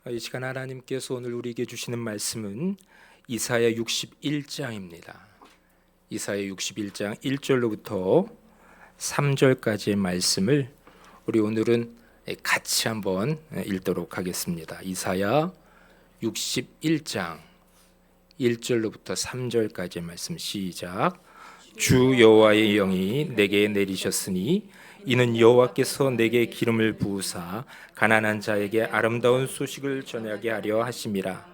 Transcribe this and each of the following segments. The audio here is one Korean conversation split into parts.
이 시간 하나님께서 오늘 우리에게 주시는 말씀은 이사야 61장입니다. 이사야 61장 1절로부터 3절까지의 말씀을 우리 오늘은 같이 한번 읽도록 하겠습니다. 이사야 61장 1절로부터 3절까지의 말씀 시작. 주 여호와의 영이 내게 내리셨으니 이는 여호와께서 내게 기름을 부으사 가난한 자에게 아름다운 소식을 전하게 하려 하심이라.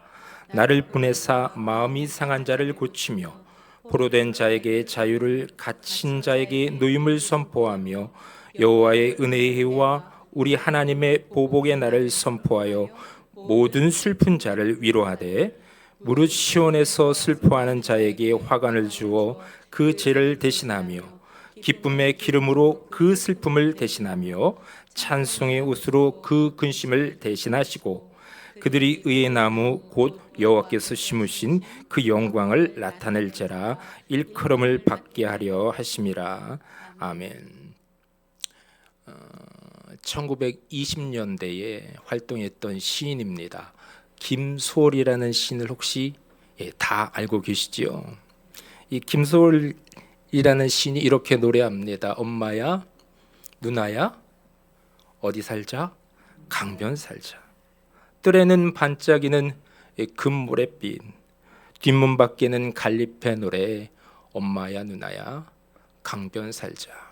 나를 보내사 마음이 상한 자를 고치며 포로된 자에게 자유를, 갇힌 자에게 노임을 선포하며 여호와의 은혜의 해와 우리 하나님의 보복의 날을 선포하여 모든 슬픈 자를 위로하되 무릇 시온에서 슬퍼하는 자에게 화관을 주어 그 죄를 대신하며 기쁨의 기름으로 그 슬픔을 대신하며 찬송의 옷으로 그 근심을 대신하시고 그들이 의의 나무 곧 여호와께서 심으신 그 영광을 나타낼지라 일컬음을 받게 하려 하심이라. 아멘. 1920년대에 활동했던 시인입니다. 김소월이라는 시인을 혹시 다 알고 계시지요? 이 김소월이라는 시인이 이렇게 노래합니다. 엄마야, 누나야, 어디 살자? 강변 살자. 뜰에는 반짝이는 금모래빛, 뒷문 밖에는 갈잎의 노래. 엄마야, 누나야, 강변 살자.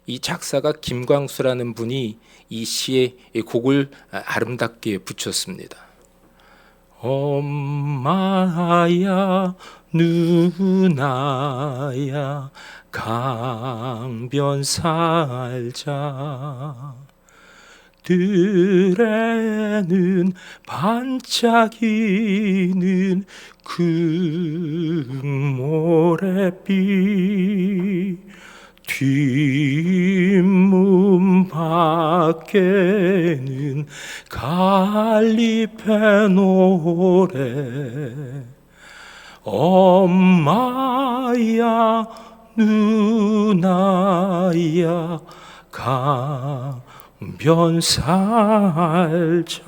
이 작사가 김광수라는 분이 이 시에 곡을 아름답게 붙였습니다. 엄마야, 누나야, 강변 살자. 뜰에는 반짝이는 금모래빛, 뒷문 밖에는 갈잎의 노래. 엄마야, 누나야, 강변 살자.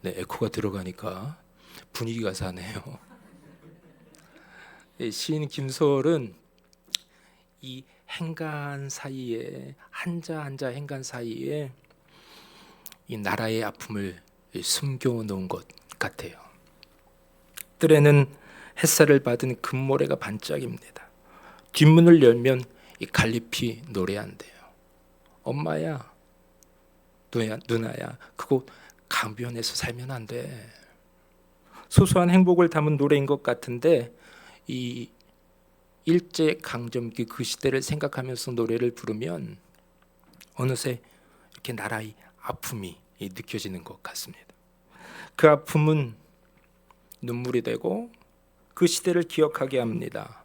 네, 에코가 들어가니까 분위기가 사네요. 시인 김소월은 이 행간 사이에 한자 행간 사이에 이 나라의 아픔을 숨겨놓은 것 같아요. 뜰에는 햇살을 받은 금모래가 반짝입니다. 뒷문을 열면 이 갈잎이 노래한대요. 엄마야, 누나야, 그곳 강변에서 살면 안 돼. 소소한 행복을 담은 노래인 것 같은데 이 일제 강점기 그 시대를 생각하면서 노래를 부르면 어느새 이렇게 나라의 아픔이 느껴지는 것 같습니다. 그 아픔은 눈물이 되고 그 시대를 기억하게 합니다.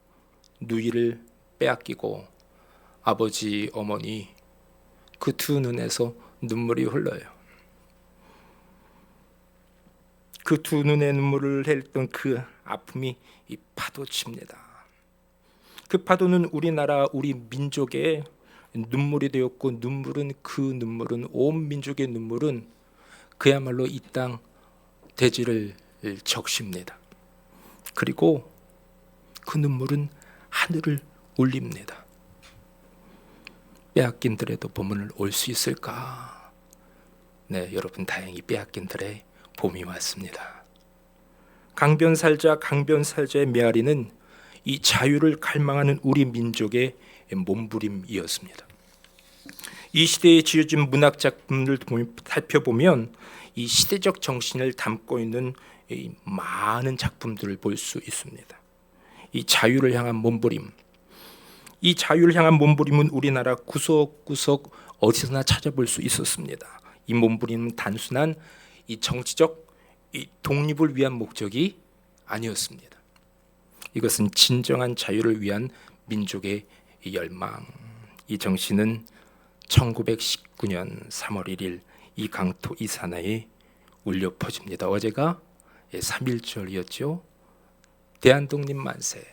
누이를 빼앗기고 아버지, 어머니 그 두 눈에서 눈물이 흘러요. 그 두 눈에 눈물을 흘렸던 그 아픔이 이 파도칩니다. 그 파도는 우리나라 우리 민족의 눈물이 되었고 그 눈물은 온 민족의 눈물은 그야말로 이 땅 대지를 적십니다. 그리고 그 눈물은 하늘을 울립니다. 빼앗긴 들에도 봄은 올 수 있을까? 네, 여러분 다행히 빼앗긴 들에 봄이 왔습니다. 강변 살자의 메아리는 이 자유를 갈망하는 우리 민족의 몸부림이었습니다. 이 시대에 지어진 문학 작품을 살펴보면 이 시대적 정신을 담고 있는 많은 작품들을 볼 수 있습니다. 이 자유를 향한 몸부림, 이 자유를 향한 몸부림은 우리나라 구석구석 어디서나 찾아볼 수 있었습니다. 이 몸부림은 단순한 이 정치적 독립을 위한 목적이 아니었습니다. 이것은 진정한 자유를 위한 민족의 열망. 이 정신은 1919년 3월 1일 이 강토 이 산하에 울려 퍼집니다. 어제가 3.1절이었죠. 대한독립 만세.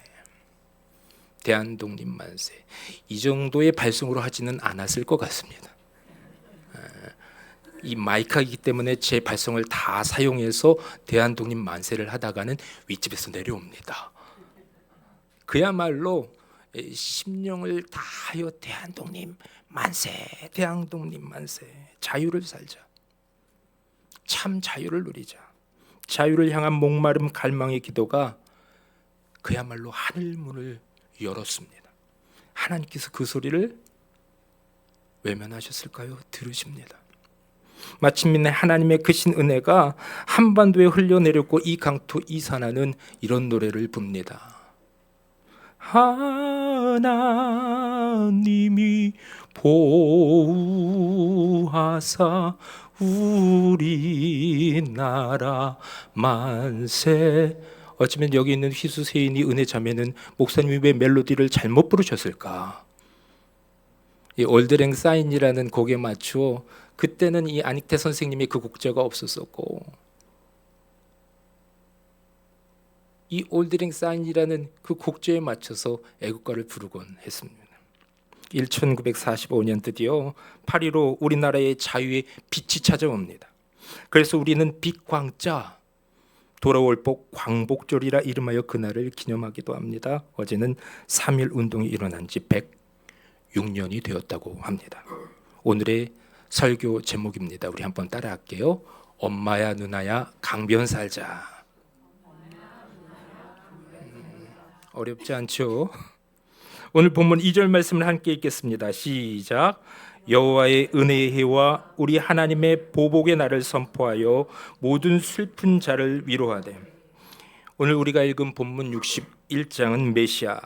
이 정도의 발성으로 하지는 않았을 것 같습니다. 이 마이크이기 때문에 제 발성을 다 사용해서 대한독립 만세를 하다가는 윗집에서 내려옵니다. 그야말로 심령을 다하여 대한독립 만세, 대한독립 만세, 자유를 살자, 참 자유를 누리자. 자유를 향한 목마름 갈망의 기도가 그야말로 하늘 문을 열었습니다. 하나님께서 그 소리를 외면하셨을까요? 들으십니다. 마침내 하나님의 크신 은혜가 한반도에 흘러내렸고 이 강토 이산하는 이런 노래를 붑니다. 하나님이 보호하사 우리나라 만세. 어쩌면 여기 있는 희수세인이 은혜자매는 목사님이 왜 멜로디를 잘못 부르셨을까? 이 올드랭 사인이라는 곡에 맞추어 그때는 이 안익태 선생님이 그 곡자가 없었었고 이 올드랭 사인이라는 그 곡조에 맞춰서 애국가를 부르곤 했습니다. 1945년 드디어 8.15 우리나라의 자유의 빛이 찾아옵니다. 그래서 우리는 빛광자 돌아올 복 광복절이라 이름하여 그날을 기념하기도 합니다. 어제는 3.1 운동이 일어난 지 106년이 되었다고 합니다. 오늘의 설교 제목입니다. 우리 한번 따라할게요. 엄마야 누나야 강변 살자. 어렵지 않죠? 오늘 본문 2절 말씀을 함께 읽겠습니다. 시작. 여호와의 은혜의 해와 우리 하나님의 보복의 날을 선포하여 모든 슬픈 자를 위로하되. 오늘 우리가 읽은 본문 61장은 메시아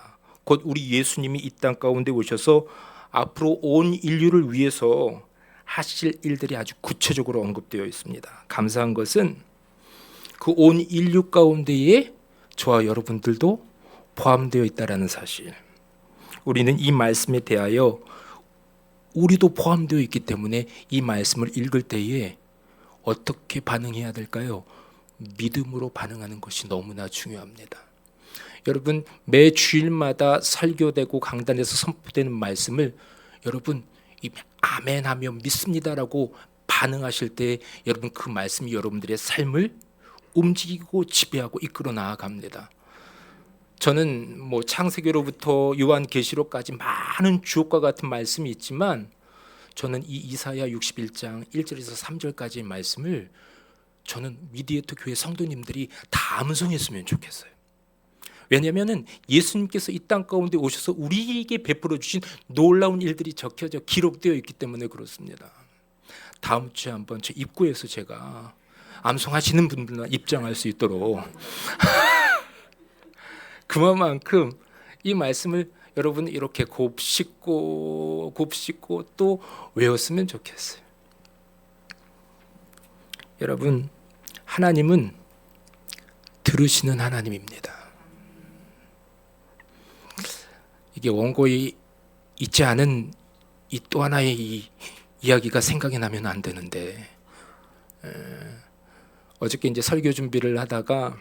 곧 우리 예수님이 이 땅 가운데 오셔서 앞으로 온 인류를 위해서 하실 일들이 아주 구체적으로 언급되어 있습니다. 감사한 것은 그 온 인류 가운데에 저와 여러분들도 포함되어 있다는 사실. 우리는 이 말씀에 대하여 우리도 포함되어 있기 때문에 이 말씀을 읽을 때에 어떻게 반응해야 될까요? 믿음으로 반응하는 것이 너무나 중요합니다. 여러분, 매 주일마다 설교되고 강단에서 선포되는 말씀을 여러분 이 아멘하며 믿습니다라고 반응하실 때 여러분 그 말씀이 여러분들의 삶을 움직이고 지배하고 이끌어 나아갑니다. 저는 뭐 창세기로부터 요한계시록까지 많은 주옥과 같은 말씀이 있지만 저는 이 이사야 61장 1절에서 3절까지의 말씀을 저는 미디에이터 교회 성도님들이 다 암송했으면 좋겠어요. 왜냐하면 예수님께서 이 땅 가운데 오셔서 우리에게 베풀어 주신 놀라운 일들이 적혀져 기록되어 있기 때문에 그렇습니다. 다음 주에 한번 저 입구에서 제가 암송하시는 분들만 입장할 수 있도록 그만큼 이 말씀을 여러분 이렇게 곱씹고 또 외웠으면 좋겠어요. 여러분, 하나님은 들으시는 하나님입니다. 이게 원고에 있지 않은 이 또 하나의 이 이야기가 생각이 나면 안 되는데 어저께 이제 설교 준비를 하다가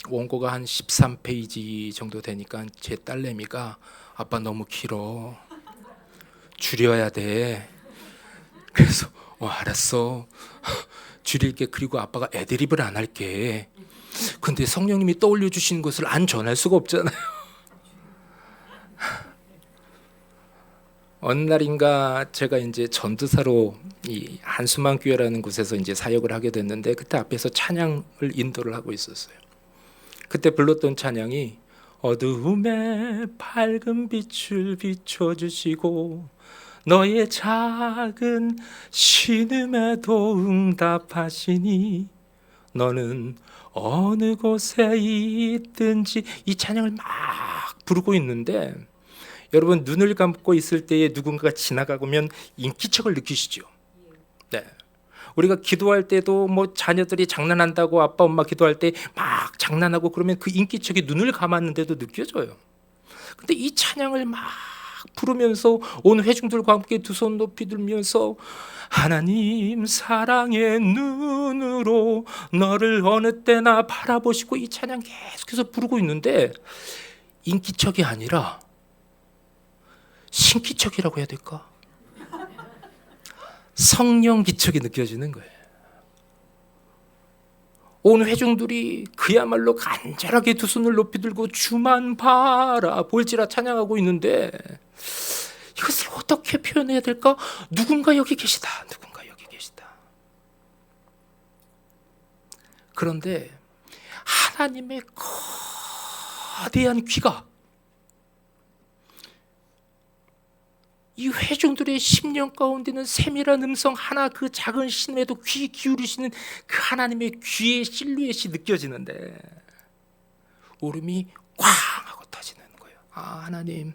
원고가 한 13페이지 정도 되니까 제 딸내미가 아빠 너무 길어 줄여야 돼. 그래서 알았어 줄일게. 그리고 아빠가 애드립을 안 할게. 근데 성령님이 떠올려 주신 것을 안 전할 수가 없잖아요. 어느 날인가 제가 이제 전도사로 이 한수만 교회라는 곳에서 이제 사역을 하게 됐는데 그때 앞에서 찬양을 인도를 하고 있었어요. 그때 불렀던 찬양이 어두움에 밝은 빛을 비춰주시고 너의 작은 신음에도 응답하시니 너는 어느 곳에 있든지, 이 찬양을 막 부르고 있는데 여러분 눈을 감고 있을 때에 누군가가 지나가면 인기척을 느끼시죠? 네. 우리가 기도할 때도 뭐 자녀들이 장난한다고 아빠 엄마 기도할 때 막 장난하고 그러면 그 인기척이 눈을 감았는데도 느껴져요. 근데 이 찬양을 막 부르면서 온 회중들과 함께 두 손 높이 들면서 하나님 사랑의 눈으로 너를 어느 때나 바라보시고 이 찬양 계속해서 부르고 있는데 인기척이 아니라 신기척이라고 해야 될까? 성령 기척이 느껴지는 거예요. 온 회중들이 그야말로 간절하게 두 손을 높이 들고 주만 바라볼지라 찬양하고 있는데 이것을 어떻게 표현해야 될까? 누군가 여기 계시다. 누군가 여기 계시다. 그런데 하나님의 거대한 귀가 이 회중들의 심령 가운데는 세밀한 음성 하나, 그 작은 신음에도 귀 기울이시는 그 하나님의 귀의 실루엣이 느껴지는데 울음이 꽝 하고 터지는 거예요. 아, 하나님,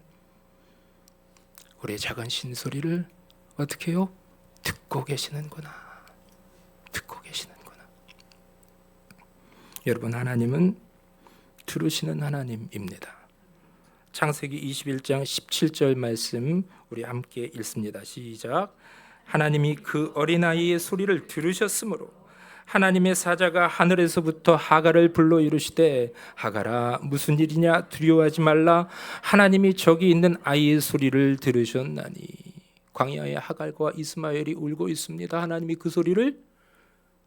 우리의 작은 신소리를 어떻게 해요? 듣고 계시는구나. 듣고 계시는구나. 여러분, 하나님은 들으시는 하나님입니다. 창세기 21장 17절 말씀 우리 함께 읽습니다. 시작. 하나님이 그 어린아이의 소리를 들으셨으므로 하나님의 사자가 하늘에서부터 하갈을 불러 이르시되 하갈아 무슨 일이냐 두려워하지 말라 하나님이 저기 있는 아이의 소리를 들으셨나니. 광야에 하갈과 이스마엘이 울고 있습니다. 하나님이 그 소리를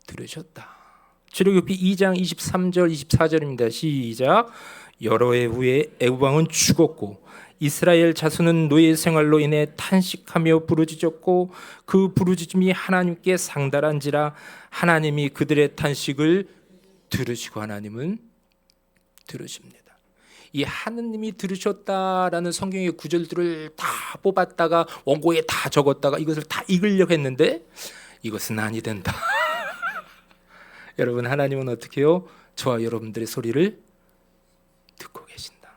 들으셨다. 출애굽기 2장 23절 24절입니다. 시작. 여러 해 후에 애굽 왕은 죽었고 이스라엘 자손은 노예 생활로 인해 탄식하며 부르짖었고 그 부르짖음이 하나님께 상달한지라 하나님이 그들의 탄식을 들으시고. 하나님은 들으십니다. 이 하느님이 들으셨다라는 성경의 구절들을 다 뽑았다가 원고에 다 적었다가 이것을 다 읽으려고 했는데 이것은 아니 된다. 여러분, 하나님은 어떻게 해요? 저와 여러분들의 소리를 듣고 계신다.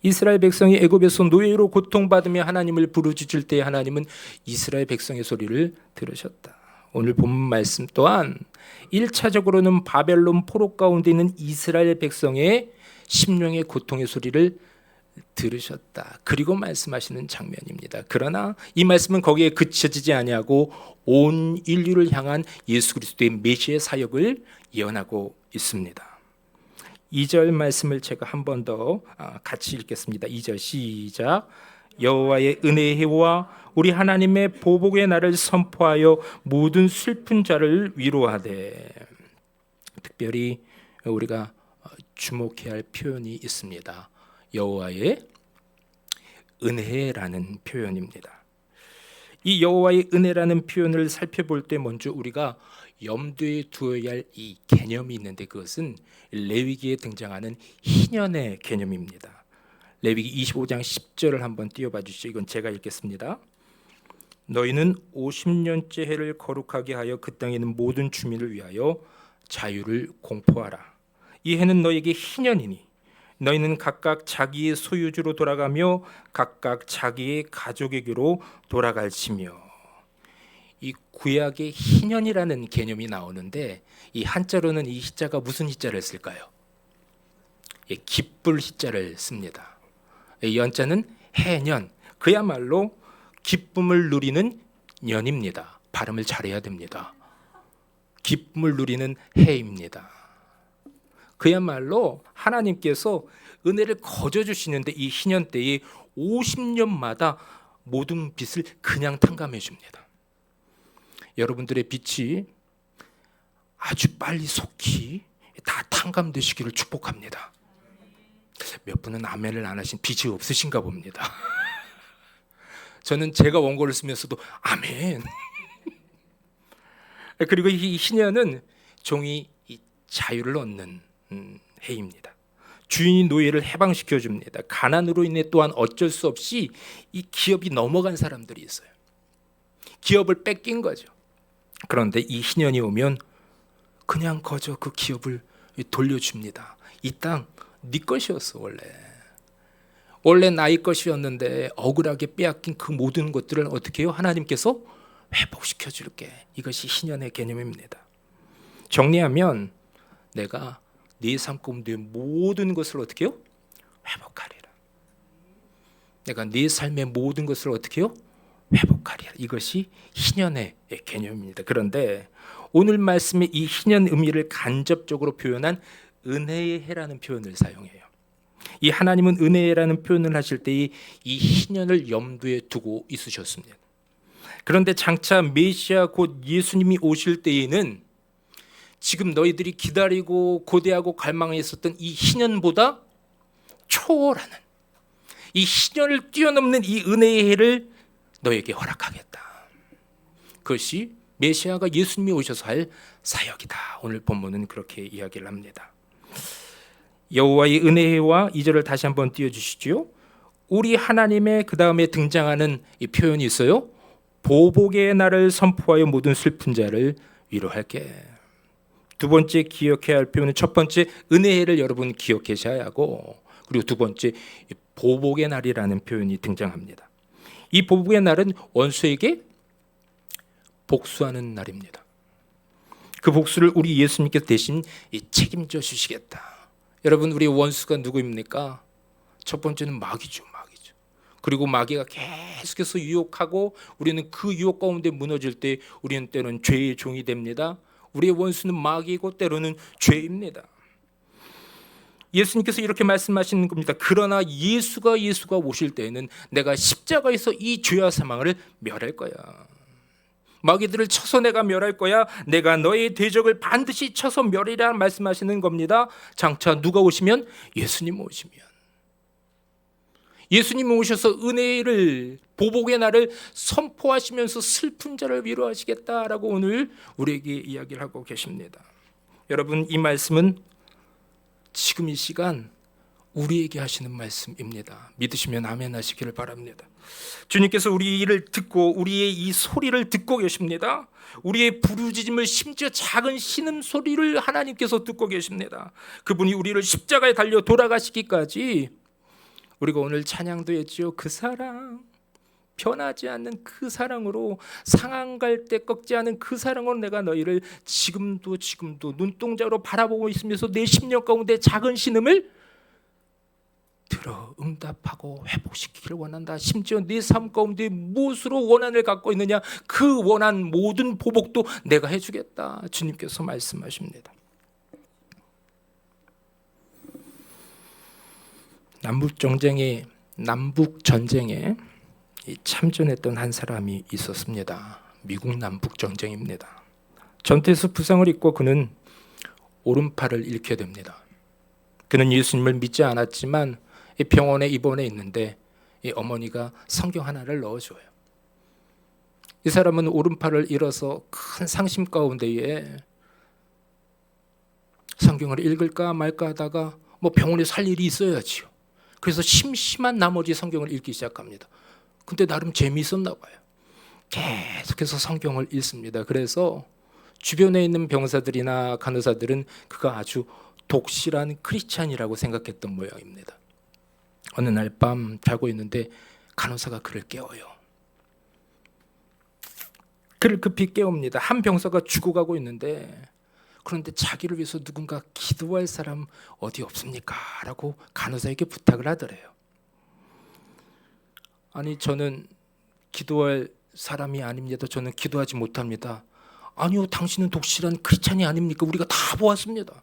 이스라엘 백성이 애굽에서 노예로 고통받으며 하나님을 부르짖을 때 하나님은 이스라엘 백성의 소리를 들으셨다. 오늘 본문 말씀 또한 1차적으로는 바벨론 포로 가운데 있는 이스라엘 백성의 심령의 고통의 소리를 들으셨다. 그리고 말씀하시는 장면입니다. 그러나 이 말씀은 거기에 그쳐지지 아니하고 온 인류를 향한 예수 그리스도의 메시아 사역을 예언하고 있습니다. 2절 말씀을 제가 한 번 더 같이 읽겠습니다. 2절 시작. 여호와의 은혜의 해와 우리 하나님의 보복의 날을 선포하여 모든 슬픈 자를 위로하되. 특별히 우리가 주목해야 할 표현이 있습니다. 여호와의 은혜라는 표현입니다. 이 여호와의 은혜라는 표현을 살펴볼 때 먼저 우리가 염두에 두어야 할 이 개념이 있는데 그것은 레위기에 등장하는 희년의 개념입니다. 레위기 25장 10절을 한번 띄워봐 주시죠. 이건 제가 읽겠습니다. 너희는 50년째 해를 거룩하게 하여 그 땅에 있는 모든 주민을 위하여 자유를 공포하라. 이 해는 너에게 희년이니 너희는 각각 자기의 소유주로 돌아가며 각각 자기의 가족에게로 돌아갈지며. 이 구약의 희년이라는 개념이 나오는데 이 한자로는 이 희자가 무슨 희자를 쓸까요? 기쁠 희자를 씁니다. 이 연자는 해년, 그야말로 기쁨을 누리는 년입니다. 발음을 잘해야 됩니다. 기쁨을 누리는 해입니다. 그야말로 하나님께서 은혜를 거저 주시는데 이 희년 때에 50년마다 모든 빚을 그냥 탕감해 줍니다. 여러분들의 빚이 아주 빨리 속히 다 탕감되시기를 축복합니다. 몇 분은 아멘을 안 하신 빚이 없으신가 봅니다. 저는 제가 원고를 쓰면서도 아멘. 그리고 이 희년은 종이 자유를 얻는 해입니다. 주인이 노예를 해방시켜 줍니다. 가난으로 인해 또한 어쩔 수 없이 이 기업이 넘어간 사람들이 있어요. 기업을 뺏긴 거죠. 그런데 이 희년이 오면 그냥 거저 그 기업을 돌려줍니다. 이 땅 네 것이었어. 원래 나의 것이었는데 억울하게 빼앗긴 그 모든 것들을 어떻게 해요? 하나님께서 회복시켜 줄게. 이것이 희년의 개념입니다. 정리하면 내가 네 삶 가운데 모든 것을 어떻게 해요? 회복하리라. 내가 네 삶의 모든 것을 어떻게 해요? 회복하리라. 이것이 희년의 개념입니다. 그런데 오늘 말씀의 이 희년 의미를 간접적으로 표현한 은혜의 해라는 표현을 사용해요. 이 하나님은 은혜라는 표현을 하실 때 이 희년을 염두에 두고 있으셨습니다. 그런데 장차 메시아 곧 예수님이 오실 때에는 지금 너희들이 기다리고 고대하고 갈망했었던 이 희년보다 초월하는, 이 희년을 뛰어넘는 이 은혜의 해를 너에게 허락하겠다. 그것이 메시아가 예수님이 오셔서 할 사역이다. 오늘 본문은 그렇게 이야기를 합니다. 여호와의 은혜와 2절을 다시 한번 띄워주시죠. 우리 하나님의 그 다음에 등장하는 이 표현이 있어요. 보복의 날을 선포하여 모든 슬픈 자를 위로할게. 두 번째 기억해야 할 표현은, 첫 번째 은혜를 여러분 기억하셔야 하고, 그리고 두 번째 보복의 날이라는 표현이 등장합니다. 이 보복의 날은 원수에게 복수하는 날입니다. 그 복수를 우리 예수님께서 대신 책임져 주시겠다. 여러분, 우리 원수가 누구입니까? 첫 번째는 마귀죠. 그리고 마귀가 계속해서 유혹하고 우리는 그 유혹 가운데 무너질 때 우리는 때로는 죄의 종이 됩니다. 우리의 원수는 마귀이고 때로는 죄입니다. 예수님께서 이렇게 말씀하시는 겁니다. 그러나 예수가 오실 때에는 내가 십자가에서 이 죄와 사망을 멸할 거야. 마귀들을 쳐서 내가 멸할 거야. 내가 너의 대적을 반드시 쳐서 멸이라 말씀하시는 겁니다. 장차 누가 오시면? 예수님 오시면. 예수님이 오셔서 은혜를, 보복의 날을 선포하시면서 슬픈 자를 위로하시겠다라고 오늘 우리에게 이야기를 하고 계십니다. 여러분, 이 말씀은 지금 이 시간 우리에게 하시는 말씀입니다. 믿으시면 아멘 하시기를 바랍니다. 주님께서 우리 일을 듣고 우리의 이 소리를 듣고 계십니다. 우리의 부르짖음을, 심지어 작은 신음 소리를 하나님께서 듣고 계십니다. 그분이 우리를 십자가에 달려 돌아가시기까지, 우리가 오늘 찬양도 했지요. 그 사랑, 변하지 않는 그 사랑으로, 상한 갈 때 꺾지 않은 그 사랑으로 내가 너희를 지금도 눈동자로 바라보고 있으면서 내 심령 가운데 작은 신음을 들어 응답하고 회복시키기를 원한다. 심지어 내 삶 가운데 무엇으로 원한을 갖고 있느냐, 그 원한 모든 보복도 내가 해주겠다. 주님께서 말씀하십니다. 남북 전쟁에 참전했던 한 사람이 있었습니다. 미국 남북 전쟁입니다. 전투에서 부상을 입고 그는 오른팔을 잃게 됩니다. 그는 예수님을 믿지 않았지만 병원에 입원해 있는데 어머니가 성경 하나를 넣어줘요. 이 사람은 오른팔을 잃어서 큰 상심 가운데에 성경을 읽을까 말까 하다가 병원에 살 일이 있어야지요. 그래서 심심한 나머지 성경을 읽기 시작합니다. 근데 나름 재미있었나 봐요. 계속해서 성경을 읽습니다. 그래서 주변에 있는 병사들이나 간호사들은 그가 아주 독실한 크리스찬이라고 생각했던 모양입니다. 어느 날 밤 자고 있는데 간호사가 그를 깨워요. 그를 급히 깨웁니다. 한 병사가 죽어가고 있는데, 그런데 자기를 위해서 누군가 기도할 사람 어디 없습니까? 라고 간호사에게 부탁을 하더래요. 아니, 저는 기도할 사람이 아닙니다. 저는 기도하지 못합니다. 아니요, 당신은 독실한 크리스찬이 아닙니까? 우리가 다 보았습니다.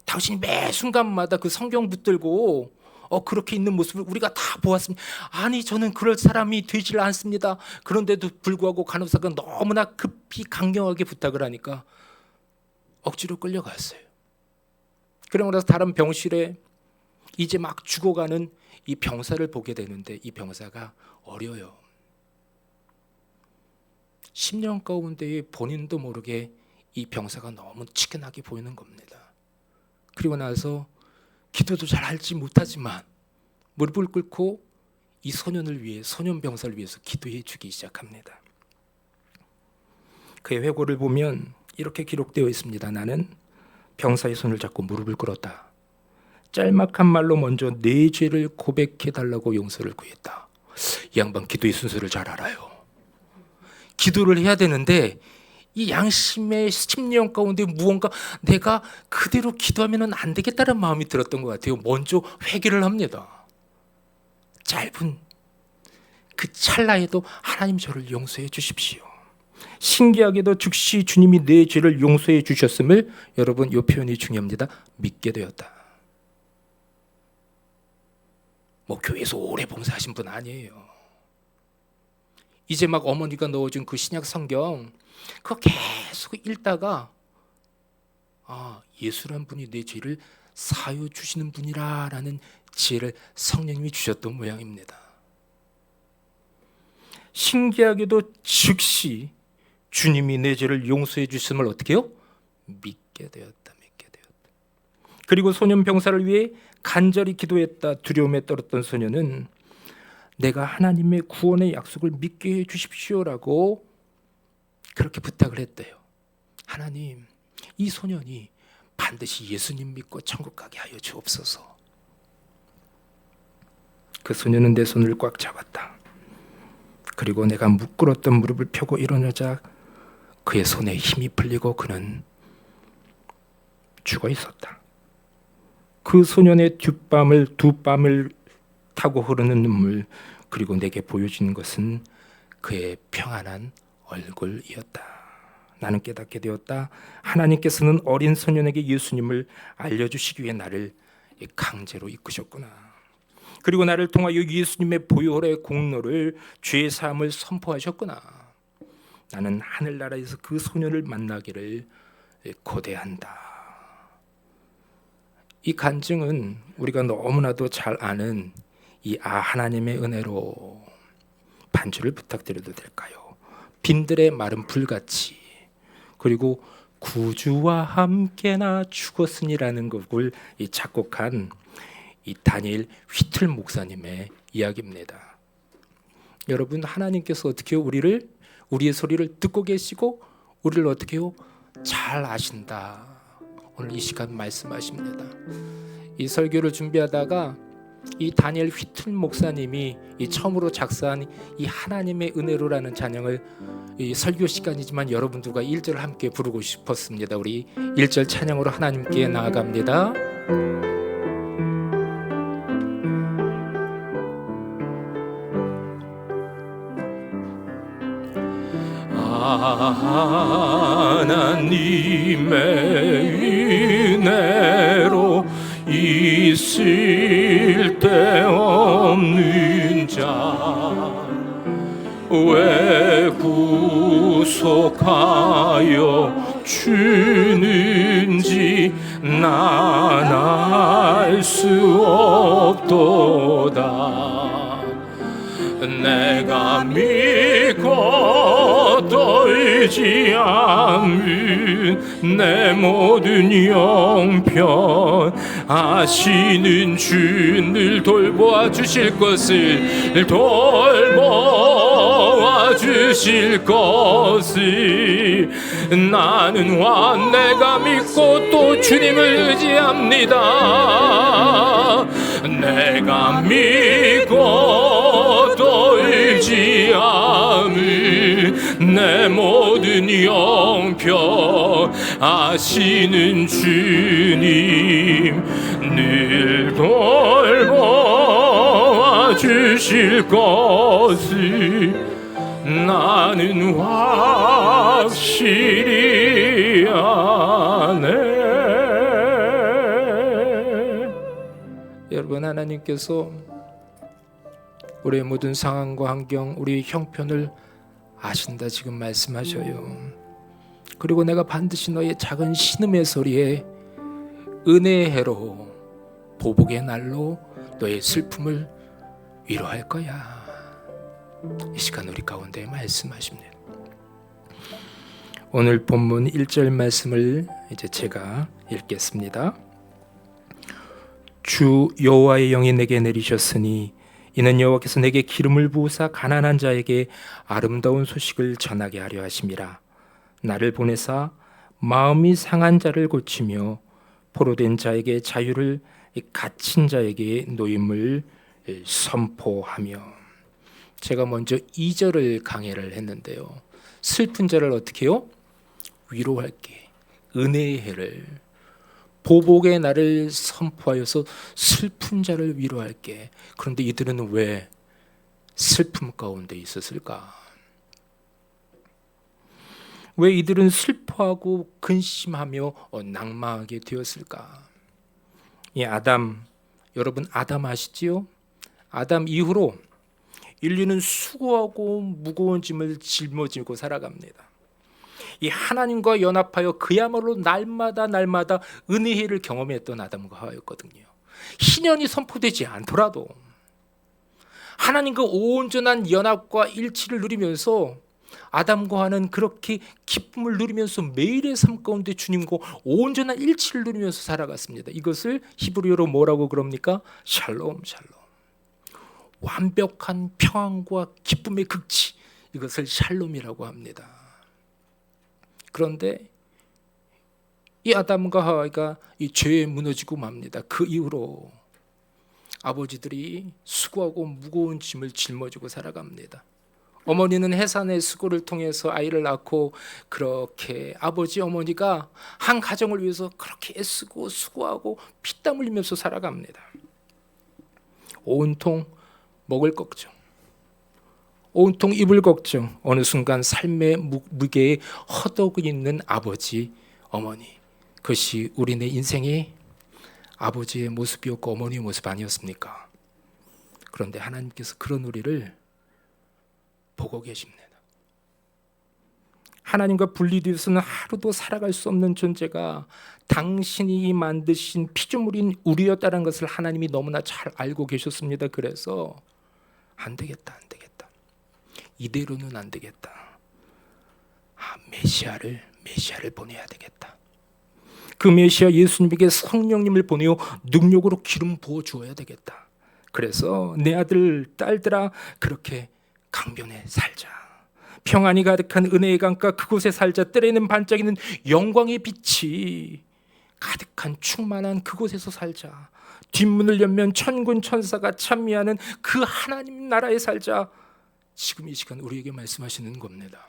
당신이 매 순간마다 그 성경 붙들고 그렇게 있는 모습을 우리가 다 보았습니다. 아니, 저는 그럴 사람이 되질 않습니다. 그런데도 불구하고 간호사가 너무나 급히 강경하게 부탁을 하니까 억지로 끌려갔어요. 그러고 나서 다른 병실에 이제 막 죽어가는 이 병사를 보게 되는데, 이 병사가 어려요. 10년 가운데에 본인도 모르게 이 병사가 너무 치근하게 보이는 겁니다. 그리고 나서 기도도 잘 알지 못하지만 무릎을 꿇고 이 소년을 위해, 소년 병사를 위해서 기도해 주기 시작합니다. 그의 회고를 보면 이렇게 기록되어 있습니다. 나는 병사의 손을 잡고 무릎을 꿇었다. 짤막한 말로 먼저 내 죄를 고백해 달라고 용서를 구했다. 이 양반 기도의 순서를 잘 알아요. 기도를 해야 되는데 이 양심의 심령 가운데 무언가 내가 그대로 기도하면 안 되겠다는 마음이 들었던 것 같아요. 먼저 회개를 합니다. 짧은 그 찰나에도 하나님 저를 용서해 주십시오. 신기하게도 즉시 주님이 내 죄를 용서해 주셨음을, 여러분, 이 표현이 중요합니다. 믿게 되었다. 교회에서 오래 봉사하신 분 아니에요. 이제 막 어머니가 넣어준 그 신약 성경 그거 계속 읽다가 예수란 분이 내 죄를 사하여 주시는 분이라라는 지혜를 성령님이 주셨던 모양입니다. 신기하게도 즉시 주님이 내 죄를 용서해 주심을 어떻게 해요? 믿게 되었다. 그리고 소년 병사를 위해 간절히 기도했다. 두려움에 떨었던 소년은 내가 하나님의 구원의 약속을 믿게 해 주십시오라고 그렇게 부탁을 했대요. 하나님, 이 소년이 반드시 예수님 믿고 천국 가게 하여 주옵소서. 그 소년은 내 손을 꽉 잡았다. 그리고 내가 묻꿇었던 무릎을 펴고 일어나자 그의 손에 힘이 풀리고 그는 죽어 있었다. 그 소년의 두 뺨을 타고 흐르는 눈물, 그리고 내게 보여주는 것은 그의 평안한 얼굴이었다. 나는 깨닫게 되었다. 하나님께서는 어린 소년에게 예수님을 알려주시기 위해 나를 강제로 이끄셨구나. 그리고 나를 통하여 예수님의 보혈의 공로를, 죄의 사함을 선포하셨구나. 나는 하늘나라에서 그 소년을 만나기를 고대한다. 이 간증은 우리가 너무나도 잘 아는 이 하나님의 은혜로 반주를 부탁드려도 될까요? 빈들의 마른 불같이, 그리고 구주와 함께나 죽었으니라는 곡을 작곡한 이 다니엘 휘틀 목사님의 이야기입니다. 여러분, 하나님께서 어떻게 우리의 소리를 듣고 계시고 우리를 어떻게 잘 아신다. 오늘 이 시간 말씀하십니다. 이 설교를 준비하다가 이 다니엘 휘틀 목사님이 이 처음으로 작사한 이 하나님의 은혜로라는 찬양을, 이 설교 시간이지만 여러분들과 1절 함께 부르고 싶었습니다. 우리 1절 찬양으로 하나님께 나아갑니다. 하나님의 은혜로 있을 데 없는 자 왜 구속하여 주는지 난 알 수 없도다. 내가 믿고 떨지 않는 내 모든 영편 아시는 주를 돌보아 주실 것을, 돌보아 주실 것을 나는 내가 믿고 또 주님을 의지합니다. 내가 믿고 떨지 않은 내 모든 영편 아시는 주님 늘 돌보아 주실 것을 나는 확실히 아네. 여러분, 하나님께서 우리의 모든 상황과 환경, 우리의 형편을 아신다 지금 말씀하셔요. 그리고 내가 반드시 너의 작은 신음의 소리에 은혜의 해로, 보복의 날로 너의 슬픔을 위로할 거야. 이 시간 우리 가운데 말씀하십니다. 오늘 본문 1절 말씀을 이제 제가 읽겠습니다. 주 여호와의 영이 내게 내리셨으니 이는 여호와께서 내게 기름을 부으사 가난한 자에게 아름다운 소식을 전하게 하려 하심이라. 나를 보내사 마음이 상한 자를 고치며 포로된 자에게 자유를, 갇힌 자에게 노임을 선포하며. 제가 먼저 2절을 강해를 했는데요. 슬픈 자를 어떻게 해요? 위로할게. 은혜의 해를, 보복의 날을 선포하여서 슬픈 자를 위로할게. 그런데 이들은 왜 슬픔 가운데 있었을까? 왜 이들은 슬퍼하고 근심하며 낭망하게 되었을까? 이 아담, 여러분 아담 아시지요? 아담 이후로 인류는 수고하고 무거운 짐을 짊어지고 살아갑니다. 이 하나님과 연합하여 그야말로 날마다 은혜의 를 경험했던 아담과 하와였거든요. 희년이 선포되지 않더라도 하나님과 온전한 연합과 일치를 누리면서 아담과 하와는 그렇게 기쁨을 누리면서 매일의 삶 가운데 주님과 온전한 일치를 누리면서 살아갔습니다. 이것을 히브리어로 뭐라고 그럽니까? 샬롬, 샬롬. 완벽한 평안과 기쁨의 극치, 이것을 샬롬이라고 합니다. 그런데 이 아담과 하와가 이 죄에 무너지고 맙니다. 그 이후로 아버지들이 수고하고 무거운 짐을 짊어지고 살아갑니다. 어머니는 해산의 수고를 통해서 아이를 낳고 그렇게 아버지 어머니가 한 가정을 위해서 그렇게 애쓰고 수고하고 피땀 흘리면서 살아갑니다. 온통 먹을 걱정, 온통 입을 걱정, 어느 순간 삶의 무게에 허덕이 있는 아버지 어머니, 그것이 우리네 인생의 아버지의 모습이었고 어머니의 모습 아니었습니까? 그런데 하나님께서 그런 우리를 보고 계십니다. 하나님과 분리되어서는 하루도 살아갈 수 없는 존재가 당신이 만드신 피조물인 우리였다는 것을 하나님이 너무나 잘 알고 계셨습니다. 그래서 안 되겠다. 이대로는 안 되겠다. 메시아를 보내야 되겠다. 그 메시아 예수님에게 성령님을 보내어 능력으로 기름 부어 주어야 되겠다. 그래서 내 아들 딸들아, 그렇게 강변에 살자. 평안이 가득한 은혜의 강가 그곳에 살자. 때에는 반짝이는 영광의 빛이 가득한 충만한 그곳에서 살자. 뒷문을 열면 천군 천사가 찬미하는 그 하나님 나라에 살자. 지금 이 시간 우리에게 말씀하시는 겁니다.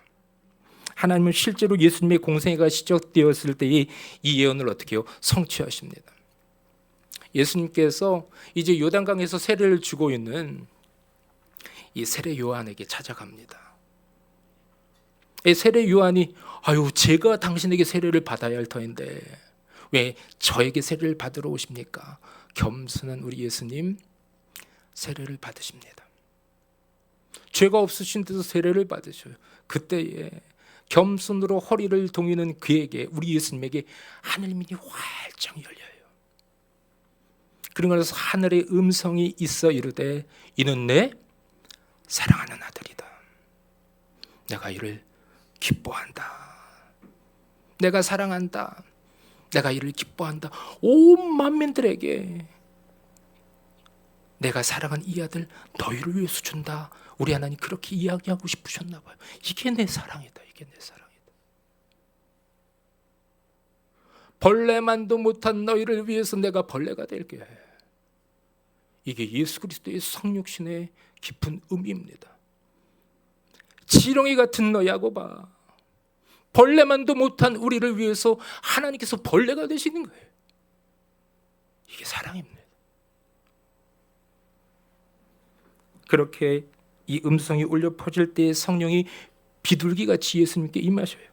하나님은 실제로 예수님의 공생애가 시작되었을 때의 이 예언을 어떻게 해요? 성취하십니다. 예수님께서 이제 요단강에서 세례를 주고 있는 이 세례 요한에게 찾아갑니다. 이 세례 요한이 제가 당신에게 세례를 받아야 할 터인데 왜 저에게 세례를 받으러 오십니까? 겸손한 우리 예수님 세례를 받으십니다. 죄가 없으신 데서 세례를 받으셔요. 그때에 겸손으로 허리를 동이는 그에게, 우리 예수님에게 하늘문이 활짝 열려요. 그러면서 하늘의 음성이 있어 이르되 이는 내 사랑하는 아들이다. 내가 이를 기뻐한다. 내가 사랑한다. 내가 이를 기뻐한다. 온 만민들에게 내가 사랑한 이 아들 너희를 위해서 준다. 우리 하나님 그렇게 이야기하고 싶으셨나 봐요. 이게 내 사랑이다. 이게 내 사랑이다. 벌레만도 못한 너희를 위해서 내가 벌레가 될게. 이게 예수 그리스도의 성육신의 깊은 의미입니다. 지렁이 같은 너희하고 봐. 벌레만도 못한 우리를 위해서 하나님께서 벌레가 되시는 거예요. 이게 사랑입니다. 그렇게 이 음성이 울려 퍼질 때 성령이 비둘기같이 예수님께 임하셔요.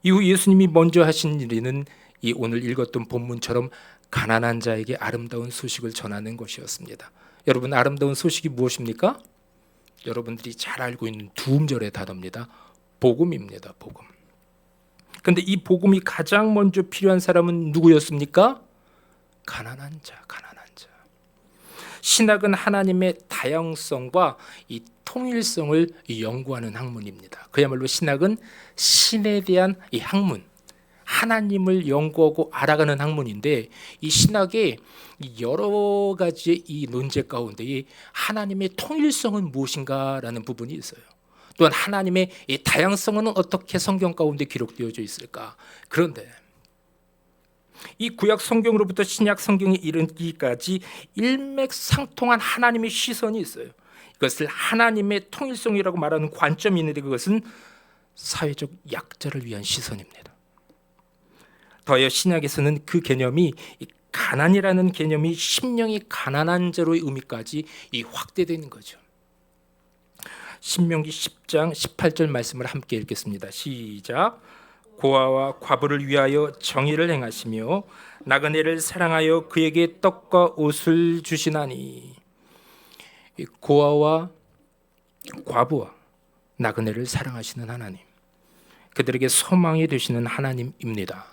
이후 예수님이 먼저 하신 일은 이 오늘 읽었던 본문처럼 가난한 자에게 아름다운 소식을 전하는 것이었습니다. 여러분, 아름다운 소식이 무엇입니까? 여러분들이 잘 알고 있는 두음절의 단어입니다. 복음입니다. 복음. 그런데 이 복음이 가장 먼저 필요한 사람은 누구였습니까? 가난한 자. 신학은 하나님의 다양성과 이 통일성을 연구하는 학문입니다. 그야말로 신학은 신에 대한 이 학문, 하나님을 연구하고 알아가는 학문인데, 이 신학의 여러 가지의 이 논제 가운데 하나님의 통일성은 무엇인가라는 부분이 있어요. 또한 하나님의 이 다양성은 어떻게 성경 가운데 기록되어져 있을까? 그런데 이 구약 성경으로부터 신약 성경에 이르기까지 일맥상통한 하나님의 시선이 있어요. 이것을 하나님의 통일성이라고 말하는 관점이 있는데, 그것은 사회적 약자를 위한 시선입니다. 더하여 신약에서는 그 개념이 가난이라는 개념이 심령이 가난한 자로의 의미까지 확대되는 거죠. 신명기 10장 18절 말씀을 함께 읽겠습니다. 시작. 고아와 과부를 위하여 정의를 행하시며 나그네를 사랑하여 그에게 떡과 옷을 주시나니. 이 고아와 과부와 나그네를 사랑하시는 하나님, 그들에게 소망이 되시는 하나님입니다.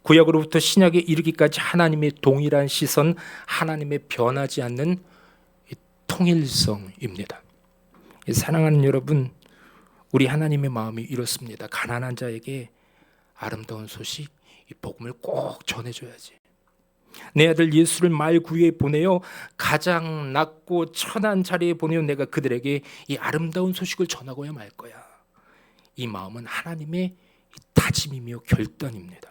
구약으로부터 신약에 이르기까지 하나님의 동일한 시선, 하나님의 변하지 않는 통일성입니다. 사랑하는 여러분, 우리 하나님의 마음이 이렇습니다. 가난한 자에게 아름다운 소식, 이 복음을 꼭 전해줘야지. 내 아들 예수를 말구유에 보내어 가장 낮고 천한 자리에 보내어 내가 그들에게 이 아름다운 소식을 전하고야 말 거야. 이 마음은 하나님의 다짐이며 결단입니다.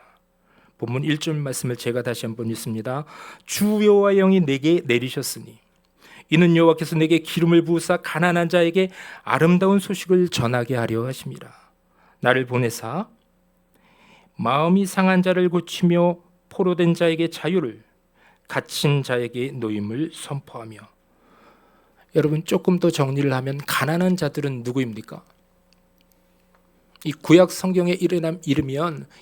본문 1절 말씀을 제가 다시 한번 읽습니다. 주 여호와의 영이 내게 내리셨으니 이는 여호와께서 내게 기름을 부으사 가난한 자에게 아름다운 소식을 전하게 하려 하심이라. 나를 보내사 마음이 상한 자를 고치며 포로된 자에게 자유를, 갇힌 자에게 노임을 선포하며. 여러분, 조금 더 정리를 하면 가난한 자들은 누구입니까? 이 구약 성경에 이르면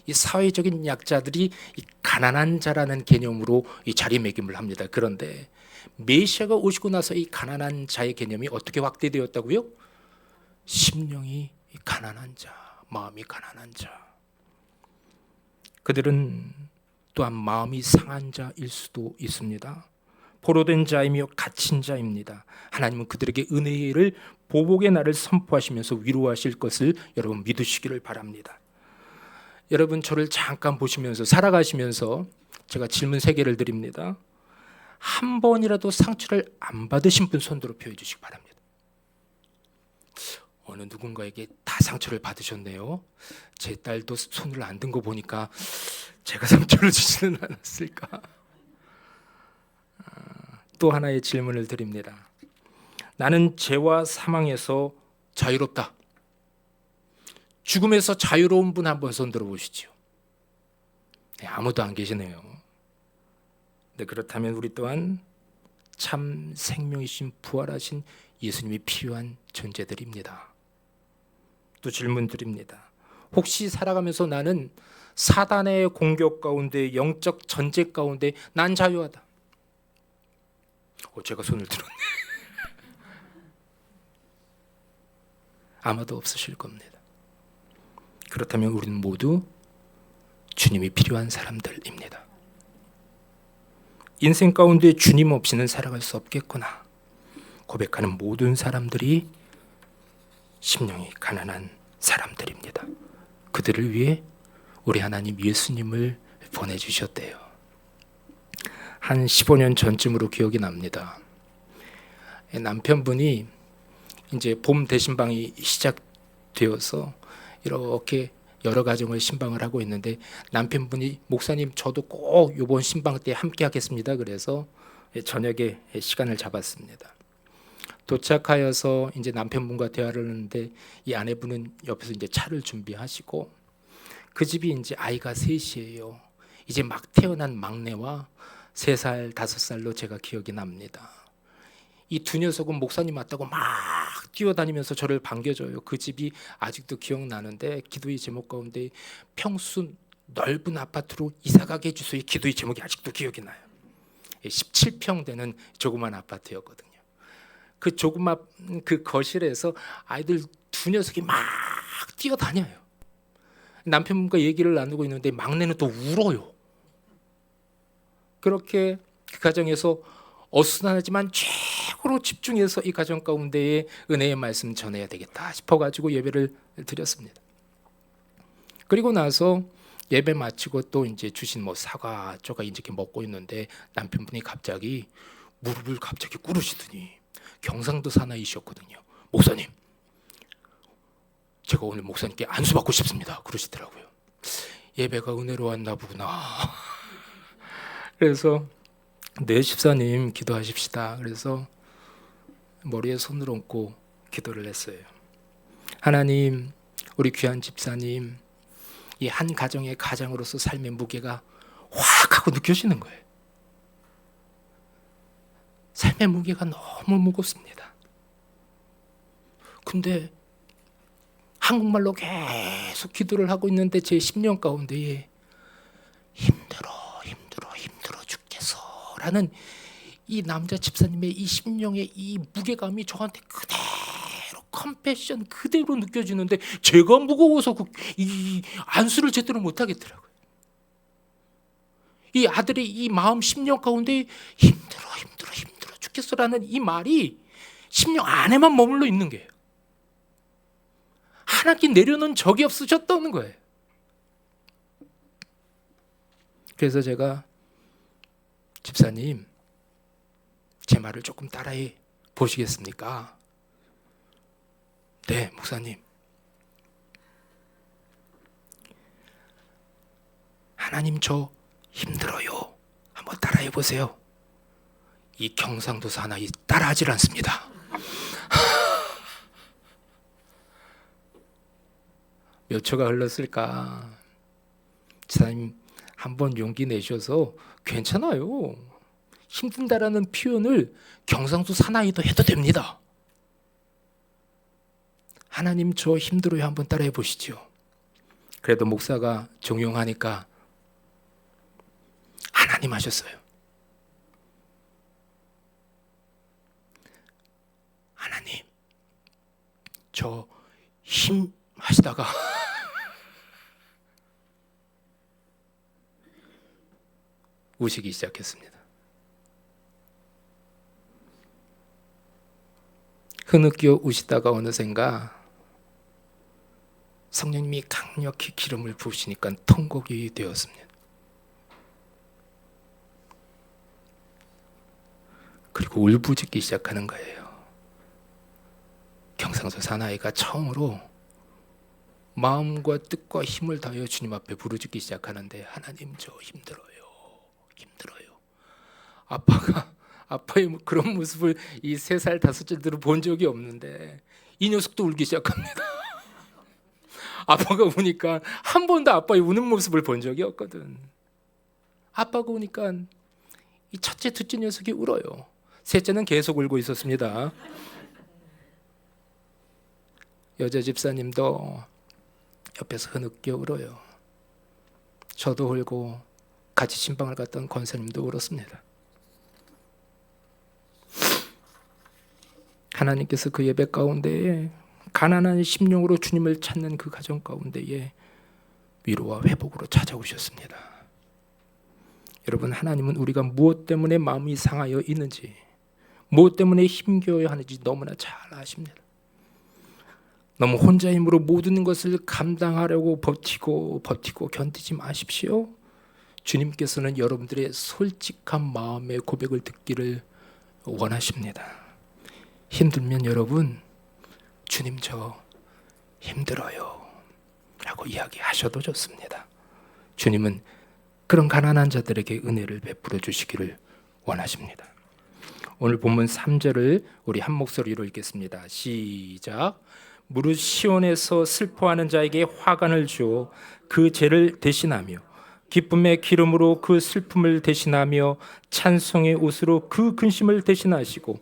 이 사회적인 약자들이 이 가난한 자라는 개념으로 이 자리매김을 합니다. 그런데 메시아가 오시고 나서 이 가난한 자의 개념이 어떻게 확대되었다고요? 심령이 가난한 자, 마음이 가난한 자. 그들은 또한 마음이 상한 자일 수도 있습니다. 포로된 자이며 갇힌 자입니다. 하나님은 그들에게 은혜를, 보복의 날을 선포하시면서 위로하실 것을 여러분 믿으시기를 바랍니다. 여러분, 저를 잠깐 보시면서 살아가시면서 제가 질문 3개를 드립니다. 한 번이라도 상처를 안 받으신 분 손 들어 표해 주시기 바랍니다. 어느 누군가에게 다 상처를 받으셨네요. 제 딸도 손을 안 든 거 보니까 제가 상처를 주지는 않았을까. 또 하나의 질문을 드립니다. 나는 죄와 사망에서 자유롭다. 죽음에서 자유로운 분 한번 손 들어보시죠. 네, 아무도 안 계시네요. 네, 그렇다면 우리 또한 참 생명이신 부활하신 예수님이 필요한 존재들입니다. 또 질문 드립니다. 혹시 살아가면서 나는 사단의 공격 가운데, 영적 전쟁 가운데 난 자유하다. 제가 손을 들었네. 아마도 없으실 겁니다. 그렇다면 우리는 모두 주님이 필요한 사람들입니다. 인생 가운데 주님 없이는 살아갈 수 없겠구나 고백하는 모든 사람들이 심령이 가난한 사람들입니다. 그들을 위해 우리 하나님 예수님을 보내주셨대요. 한 15년 전쯤으로 기억이 납니다. 남편분이 이제 봄 대신방이 시작되어서 이렇게 여러 가정을 신방을 하고 있는데, 남편분이 목사님 저도 꼭 이번 신방 때 함께 하겠습니다. 그래서 저녁에 시간을 잡았습니다. 도착하여서 이제 남편분과 대화를 하는데 이 아내분은 옆에서 이제 차를 준비하시고, 그 집이 이제 아이가 셋이에요. 이제 막 태어난 막내와 3살, 5살로 제가 기억이 납니다. 이 두 녀석은 목사님 맞다고 막 뛰어다니면서 저를 반겨줘요. 그 집이 아직도 기억나는데, 기도의 제목 가운데 평수 넓은 아파트로 이사가게 해주세요. 기도의 제목이 아직도 기억이 나요. 17평 되는 조그만 아파트였거든요. 그 조그만 그 거실에서 아이들 두 녀석이 막 뛰어다녀요. 남편분과 얘기를 나누고 있는데 막내는 또 울어요. 그렇게 그 가정에서 어수선하지만 최고로 집중해서 이 가정 가운데에 은혜의 말씀 전해야 되겠다 싶어가지고 예배를 드렸습니다. 그리고 나서 예배 마치고 또 이제 주신 뭐 사과 쪼가 이렇게 먹고 있는데 남편분이 갑자기 무릎을 갑자기 꿇으시더니, 경상도 사나이셨거든요. 목사님, 제가 오늘 목사님께 안수 받고 싶습니다. 그러시더라고요. 예배가 은혜로웠나 보구나. 그래서 네 집사님 기도하십시다. 그래서 머리에 손을 얹고 기도를 했어요. 하나님, 우리 귀한 집사님 이 한 가정의 가장으로서 삶의 무게가 확 하고 느껴지는 거예요. 삶의 무게가 너무 무겁습니다. 근데 한국말로 계속 기도를 하고 있는데 제 심령 가운데에 힘들어 죽겠어 라는 이 남자 집사님의 이 심령의 이 무게감이 저한테 그대로 컴패션 그대로 느껴지는데 제가 무거워서 이 안수를 제대로 못 하겠더라고요. 이 아들의 이 마음 심령 가운데 힘들어 죽겠어라는 이 말이 심령 안에만 머물러 있는 거예요. 하나님께 내려놓은 적이 없으셨다는 거예요. 그래서 제가 집사님 제 말을 조금 따라해 보시겠습니까? 네, 목사님. 하나님 저 힘들어요. 한번 따라해 보세요. 이 경상도 사나이 따라하질 않습니다. 몇 초가 흘렀을까? 집사님 한번 용기 내셔서 괜찮아요. 힘든다라는 표현을 경상도 사나이도 해도 됩니다. 하나님 저 힘들어요. 한번 따라해 보시죠. 그래도 목사가 종용하니까 하나님 하셨어요. 하나님 저 힘 하시다가 우시기 시작했습니다. 흐느껴 우시다가 어느샌가 성령님이 강력히 기름을 부으시니까 통곡이 되었습니다. 그리고 울부짖기 시작하는 거예요. 경상도 사나이가 처음으로 마음과 뜻과 힘을 다하여 주님 앞에 부르짖기 시작하는데 하나님 저 힘들어요. 아빠의 그런 모습을 이 3살 5살들은 본 적이 없는데 이 녀석도 울기 시작합니다. 아빠가 우니까 한 번도 아빠의 우는 모습을 본 적이 없거든. 아빠가 우니까 이 첫째 둘째 녀석이 울어요. 셋째는 계속 울고 있었습니다. 여자 집사님도 옆에서 흐느껴 울어요. 저도 울고 같이 신방을 갔던 권사님도 울었습니다. 하나님께서 그 예배 가운데에 가난한 심령으로 주님을 찾는 그 가정 가운데에 위로와 회복으로 찾아오셨습니다. 여러분, 하나님은 우리가 무엇 때문에 마음이 상하여 있는지, 무엇 때문에 힘겨워야 하는지 너무나 잘 아십니다. 너무 혼자 힘으로 모든 것을 감당하려고 버티고 견디지 마십시오. 주님께서는 여러분들의 솔직한 마음의 고백을 듣기를 원하십니다. 힘들면 여러분, 주님 저 힘들어요 라고 이야기하셔도 좋습니다. 주님은 그런 가난한 자들에게 은혜를 베풀어 주시기를 원하십니다. 오늘 본문 3절을 우리 한 목소리로 읽겠습니다. 시작. 무릇 시온에서 슬퍼하는 자에게 화관을 주어 그 죄를 대신하며 기쁨의 기름으로 그 슬픔을 대신하며 찬송의 옷으로 그 근심을 대신하시고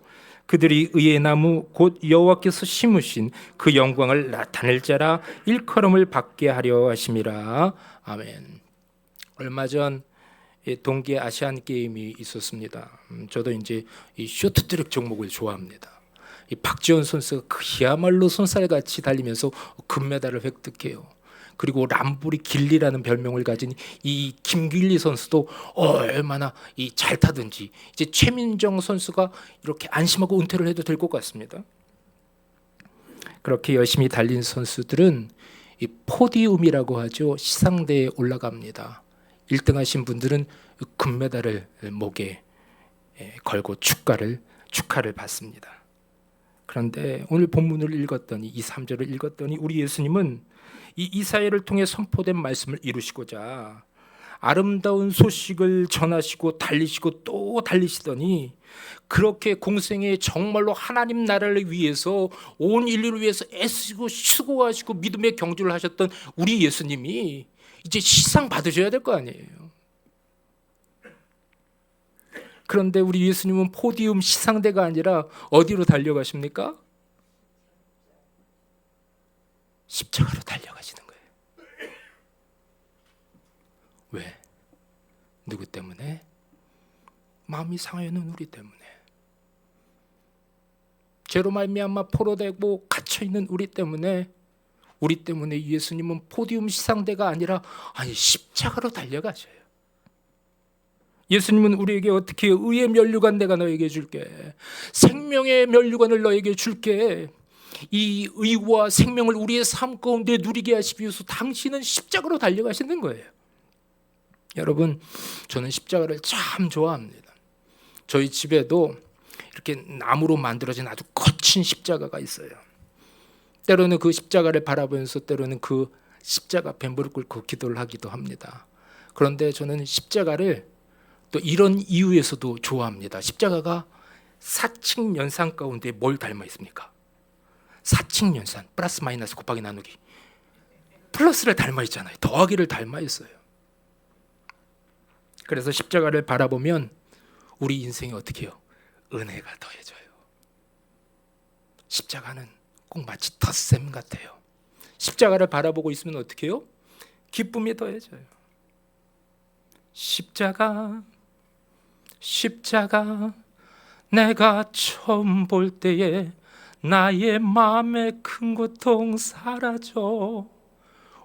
그들이 의의 나무 곧 여호와께서 심으신 그 영광을 나타낼 자라 일컬음을 받게 하려 하심이라. 아멘. 얼마 전 동계 아시안 게임이 있었습니다. 저도 이제 이 쇼트트랙 종목을 좋아합니다. 이 박지원 선수가 그야말로 손살같이 달리면서 금메달을 획득해요. 그리고 람보리 길리라는 별명을 가진 이 김길리 선수도 얼마나 잘 타든지 이제 최민정 선수가 이렇게 안심하고 은퇴를 해도 될 것 같습니다. 그렇게 열심히 달린 선수들은 이 포디움이라고 하죠. 시상대에 올라갑니다. 1등 하신 분들은 금메달을 목에 걸고 축하를 받습니다. 그런데 오늘 본문을 읽었더니 이 3절을 읽었더니 우리 예수님은 이 이사야를 통해 선포된 말씀을 이루시고자 아름다운 소식을 전하시고 달리시고 또 달리시더니 그렇게 공생에 정말로 하나님 나라를 위해서 온 인류를 위해서 애쓰고 수고하시고 믿음의 경주를 하셨던 우리 예수님이 이제 시상 받으셔야 될 거 아니에요. 그런데 우리 예수님은 포디움 시상대가 아니라 어디로 달려가십니까? 십자가로 달려가시는 거예요. 왜? 누구 때문에? 마음이 상하여는 우리 때문에, 죄로 말미암아 포로되고 갇혀있는 우리 때문에 예수님은 포디움 시상대가 아니라 십자가로 달려가셔요. 예수님은 우리에게 어떻게 해요? 의의 면류관 내가 너에게 줄게, 생명의 면류관을 너에게 줄게. 이 의와 생명을 우리의 삶 가운데 누리게 하시기 위해서 당신은 십자가로 달려가시는 거예요. 여러분, 저는 십자가를 참 좋아합니다. 저희 집에도 이렇게 나무로 만들어진 아주 거친 십자가가 있어요. 때로는 그 십자가를 바라보면서 때로는 그 십자가 앞에 무릎 꿇고 기도를 하기도 합니다. 그런데 저는 십자가를 또 이런 이유에서도 좋아합니다. 십자가가 사칙연산 가운데 뭘 닮아 있습니까? 사칙연산, 플러스 마이너스 곱하기 나누기, 플러스를 닮아 있잖아요. 더하기를 닮아 있어요. 그래서 십자가를 바라보면 우리 인생이 어떻게 해요? 은혜가 더해져요. 십자가는 꼭 마치 덧셈 같아요. 십자가를 바라보고 있으면 어떻게 해요? 기쁨이 더해져요. 십자가 내가 처음 볼 때에 나의 마음의 큰 고통 사라져.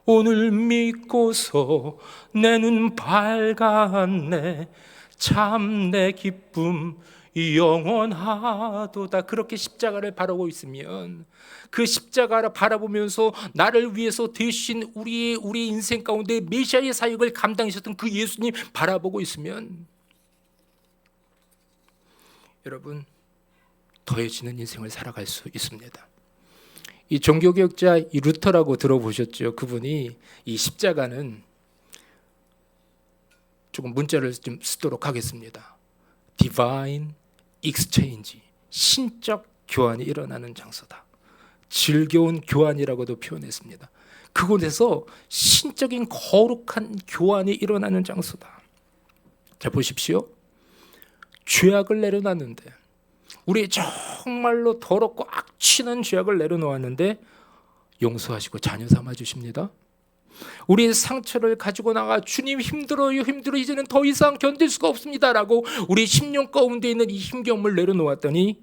오늘 믿고서 내 눈 밝았네. 참 내 기쁨 영원하도다. 그렇게 십자가를 바라보고 있으면, 그 십자가를 바라보면서 나를 위해서 대신 우리 인생 가운데 메시아의 사역을 감당하셨던 그 예수님 바라보고 있으면, 여러분, 더해지는 인생을 살아갈 수 있습니다. 이 종교개혁자 이 루터라고 들어보셨죠? 그분이 이 십자가는, 조금 문자를 좀 쓰도록 하겠습니다. Divine Exchange, 신적 교환이 일어나는 장소다. 즐거운 교환이라고도 표현했습니다. 그곳에서 신적인 거룩한 교환이 일어나는 장소다. 자, 보십시오. 죄악을 내려놨는데, 우리 정말로 더럽고 악취난 죄악을 내려놓았는데 용서하시고 자녀 삼아 주십니다. 우리의 상처를 가지고 나가 주님 힘들어요 이제는 더 이상 견딜 수가 없습니다라고 우리 심령 가운데 있는 이 힘겨움을 내려놓았더니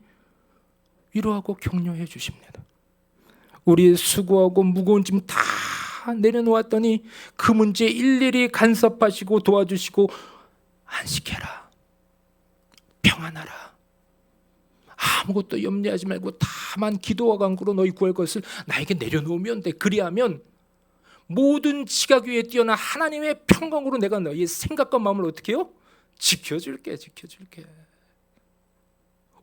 위로하고 격려해 주십니다. 우리의 수고하고 무거운 짐 다 내려놓았더니 그 문제 일일이 간섭하시고 도와주시고, 안식해라, 평안하라, 아무것도 염려하지 말고 다만 기도와 간구로 너희 구할 것을 나에게 내려놓으면 돼. 그리하면 모든 지각 위에 뛰어난 하나님의 평강으로 내가 너희의 생각과 마음을 어떻게 해요? 지켜줄게.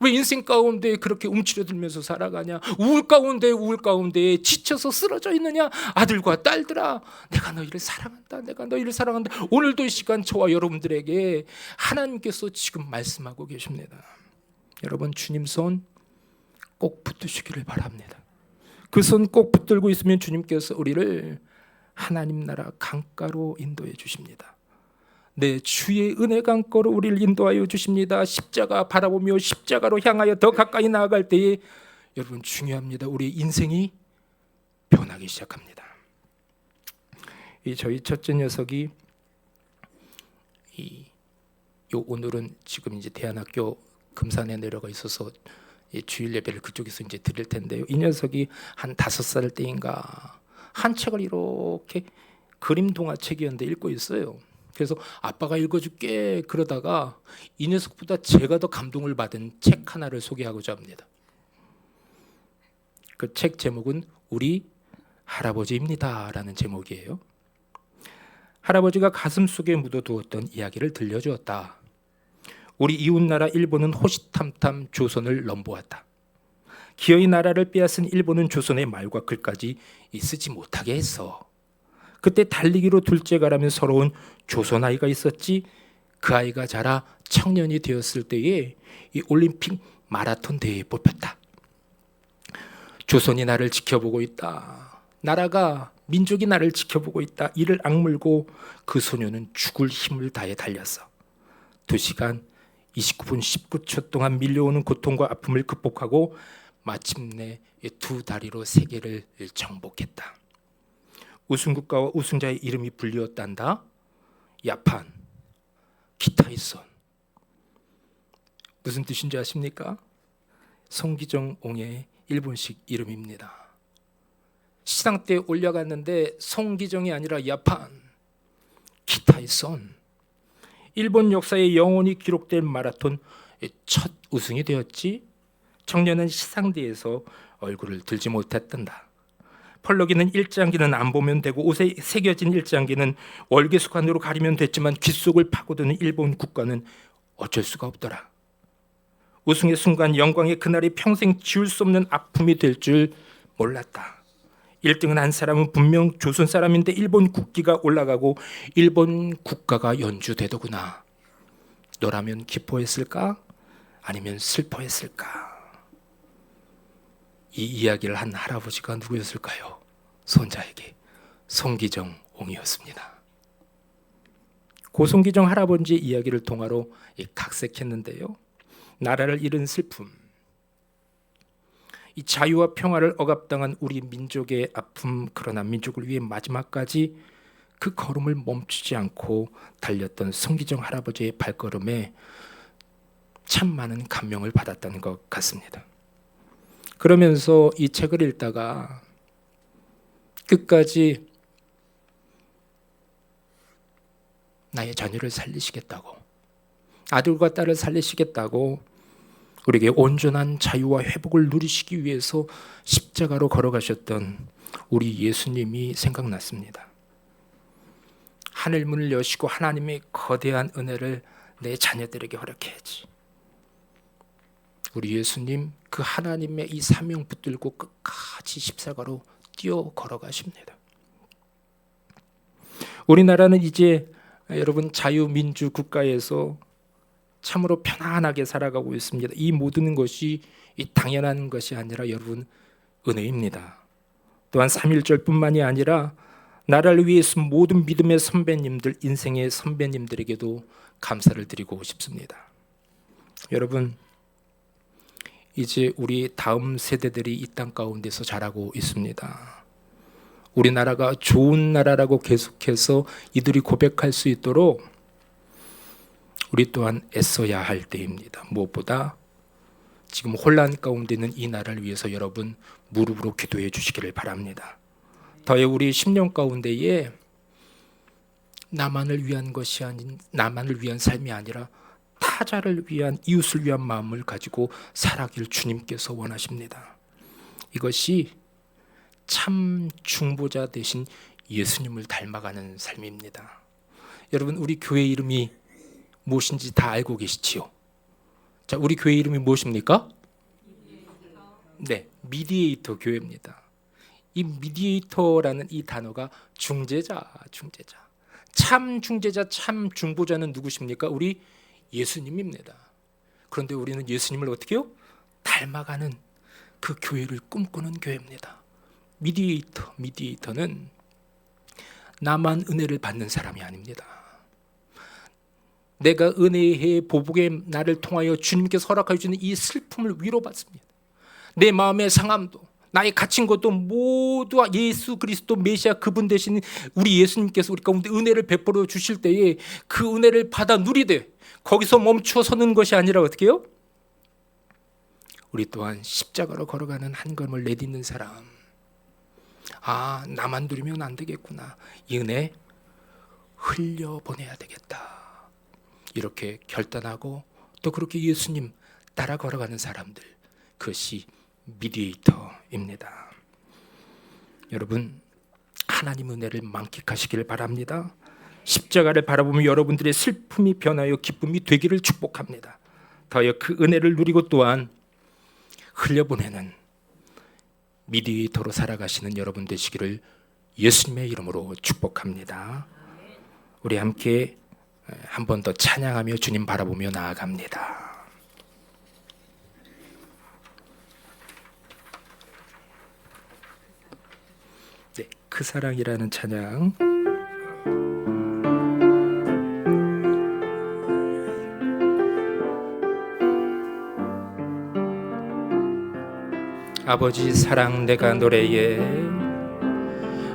왜 인생 가운데 그렇게 움츠러들면서 살아가냐? 우울 가운데 지쳐서 쓰러져 있느냐? 아들과 딸들아, 내가 너희를 사랑한다. 오늘도 이 시간 저와 여러분들에게 하나님께서 지금 말씀하고 계십니다. 여러분, 주님 손 꼭 붙드시기를 바랍니다. 그 손 꼭 붙들고 있으면 주님께서 우리를 하나님 나라 강가로 인도해 주십니다. 네, 주의 은혜 강가로 우리를 인도하여 주십니다. 십자가 바라보며 십자가로 향하여 더 가까이 나아갈 때에 여러분 중요합니다. 우리의 인생이 변하기 시작합니다. 저희 첫째 녀석이 오늘은 지금 이제 대안학교 금산에 내려가 있어서 주일 예배를 그쪽에서 이제 드릴 텐데요. 이 녀석이 한 5살 때인가 한 책을 이렇게 그림 동화책이었는데 읽고 있어요. 그래서 아빠가 읽어줄게 그러다가 이 녀석보다 제가 더 감동을 받은 책 하나를 소개하고자 합니다. 그 책 제목은 우리 할아버지입니다 라는 제목이에요. 할아버지가 가슴속에 묻어두었던 이야기를 들려주었다. 우리 이웃나라 일본은 호시탐탐 조선을 넘보았다. 기어이 나라를 빼앗은 일본은 조선의 말과 글까지 쓰지 못하게 했어. 그때 달리기로 둘째가라면 서러운 조선 아이가 있었지. 그 아이가 자라 청년이 되었을 때에 이 올림픽 마라톤 대회에 뽑혔다. 조선이 나를 지켜보고 있다. 나라가, 민족이 나를 지켜보고 있다. 이를 악물고 그 소녀는 죽을 힘을 다해 달렸어. 2시간 29분 19초 동안 밀려오는 고통과 아픔을 극복하고 마침내 2 다리로 세계를 정복했다. 우승국가와 우승자의 이름이 불리었단다. 야판, 기타이선, 무슨 뜻인지 아십니까? 송기정 옹의 일본식 이름입니다. 시상 때 올라갔는데 송기정이 아니라 야판 키타이선, 일본 역사에 영원히 기록될 마라톤 첫 우승이 되었지. 청년은 시상대에서 얼굴을 들지 못했단다. 펄럭이는 일장기는 안 보면 되고 옷에 새겨진 일장기는 월계수관으로 가리면 됐지만 귓속을 파고드는 일본 국가는 어쩔 수가 없더라. 우승의 순간 영광의 그날이 평생 지울 수 없는 아픔이 될 줄 몰랐다. 1등은 한 사람은 분명 조선 사람인데 일본 국기가 올라가고 일본 국가가 연주되더구나. 너라면 기뻐했을까? 아니면 슬퍼했을까? 이 이야기를 한 할아버지가 누구였을까요? 손자에게 송기정 옹이었습니다. 고송기정 할아버지의 이야기를 동화로 각색했는데요. 나라를 잃은 슬픔, 이 자유와 평화를 억압당한 우리 민족의 아픔, 그러나 민족을 위해 마지막까지 그 걸음을 멈추지 않고 달렸던 송기정 할아버지의 발걸음에 참 많은 감명을 받았다는 것 같습니다. 그러면서 이 책을 읽다가 끝까지 나의 자녀를 살리시겠다고, 아들과 딸을 살리시겠다고, 우리에게 온전한 자유와 회복을 누리시기 위해서 십자가로 걸어가셨던 우리 예수님이 생각났습니다. 하늘문을 여시고 하나님의 거대한 은혜를 내 자녀들에게 허락해야지. 우리 예수님 그 하나님의 이 사명 붙들고 끝까지 십자가로 뛰어 걸어가십니다. 우리나라는 이제 여러분 자유민주 국가에서 참으로 편안하게 살아가고 있습니다. 이 모든 것이 당연한 것이 아니라 여러분 은혜입니다. 또한 3.1절뿐만이 아니라 나라를 위해 쓴 모든 믿음의 선배님들, 인생의 선배님들에게도 감사를 드리고 싶습니다. 여러분, 이제 우리 다음 세대들이 이 땅 가운데서 자라고 있습니다. 우리나라가 좋은 나라라고 계속해서 이들이 고백할 수 있도록 우리 또한 애써야 할 때입니다. 무엇보다 지금 혼란 가운데 있는 이 나라를 위해서 여러분 무릎으로 기도해 주시기를 바랍니다. 더해 우리 10년 가운데에 나만을 위한 것이 아닌, 나만을 위한 삶이 아니라 타자를 위한, 이웃을 위한 마음을 가지고 살아길 주님께서 원하십니다. 이것이 참 중보자 되신 예수님을 닮아가는 삶입니다. 여러분, 우리 교회 이름이 무엇인지 다 알고 계시지요? 자, 우리 교회 이름이 무엇입니까? 네, 미디에이터 교회입니다. 이 미디에이터라는 이 단어가 중재자. 참 중재자, 참 중보자는 누구십니까? 우리 예수님입니다. 그런데 우리는 예수님을 어떻게 해요? 닮아가는 그 교회를 꿈꾸는 교회입니다. 미디에이터는 나만 은혜를 받는 사람이 아닙니다. 내가 은혜의 보복의 나를 통하여 주님께서 허락해 주는 이 슬픔을 위로받습니다. 내 마음의 상함도, 나의 갇힌 것도 모두 예수 그리스도 메시아 그분 되신 우리 예수님께서 우리 가운데 은혜를 베풀어 주실 때에 그 은혜를 받아 누리되 거기서 멈춰 서는 것이 아니라 어떻게 해요? 우리 또한 십자가로 걸어가는 한 걸음을 내딛는 사람. 아, 나만 누리면 안 되겠구나. 이 은혜 흘려보내야 되겠다. 이렇게 결단하고 또 그렇게 예수님 따라 걸어가는 사람들, 그것이 미디에이터입니다. 여러분, 하나님 은혜를 만끽하시기를 바랍니다. 십자가를 바라보며 여러분들의 슬픔이 변하여 기쁨이 되기를 축복합니다. 더하여 그 은혜를 누리고 또한 흘려보내는 미디에이터로 살아가시는 여러분 되시기를 예수님의 이름으로 축복합니다. 우리 함께 한 번 더 찬양하며 주님 바라보며 나아갑니다. 네, 그 사랑이라는 찬양. 아버지 사랑 내가 노래해,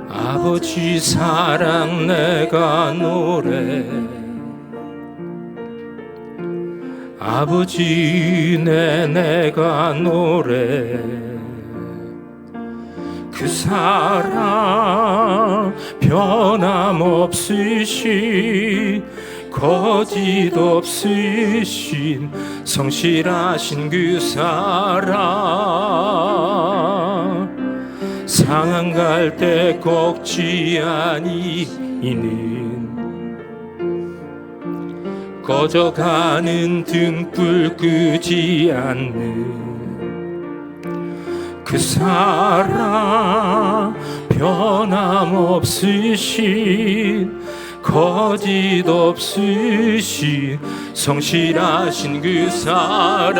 아버지 사랑 내가 노래, 아버지 내가 노래 그 사랑 변함없으신 거짓 없으신 성실하신 그 사랑 상한 갈 때 꺾지 아니이는 꺼져가는 등불 끄지 않는 그 사랑 변함없으신 거짓 없으신 성실하신 그 사랑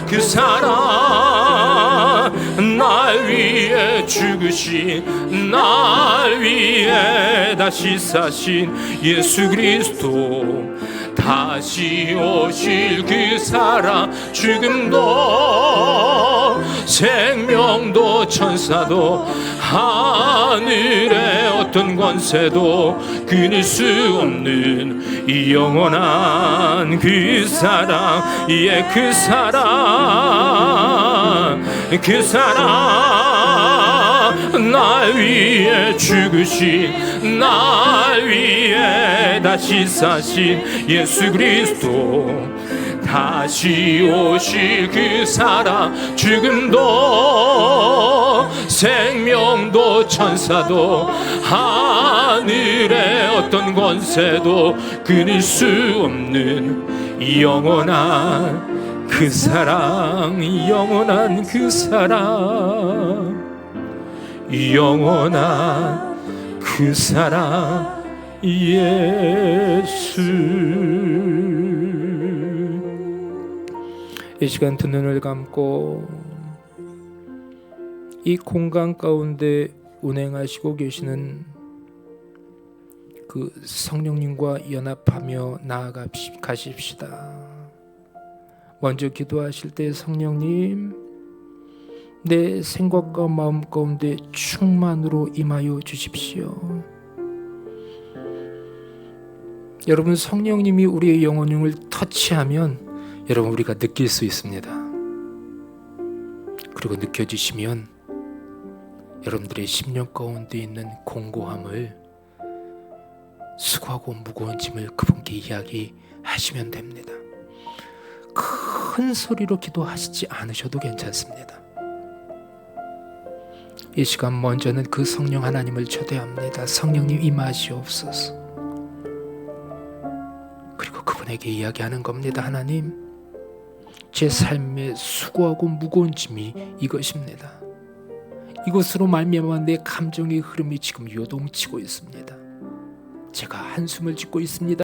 그 사랑 날 위해 죽으신 날 위해 다시 사신 예수 그리스도 다시 오실 그 사랑 죽음도 생명도 천사도 하늘의 어떤 권세도 끊을 수 없는 이 영원한 그 사랑 예 그 사랑 날 위해 죽으신 날 위해 다시 사신 예수 그리스도 다시 오실 그 사랑 죽음도 생명도 천사도 하늘의 어떤 권세도 끊을 수 없는 이 영원한 그 사랑 영원한 그 사랑 영원한 그 사랑 예수. 이 시간 두 눈을 감고 이 공간 가운데 운행하시고 계시는 그 성령님과 연합하며 나아가십시다. 먼저 기도하실 때 성령님 내 생각과 마음 가운데 충만으로 임하여 주십시오. 여러분 성령님이 우리의 영혼을 터치하면 여러분 우리가 느낄 수 있습니다. 그리고 느껴지시면 여러분들의 심령 가운데 있는 공고함을 수고하고 무거운 짐을 그분께 이야기하시면 됩니다. 큰 소리로 기도하시지 않으셔도 괜찮습니다. 이 시간 먼저는 그 성령 하나님을 초대합니다. 성령님 임하시옵소서. 그리고 그분에게 이야기하는 겁니다. 하나님, 제 삶에 수고하고 무거운 짐이 이것입니다. 이것으로 말미암아 내 감정의 흐름이 지금 요동치고 있습니다. 제가 한숨을 짓고 있습니다.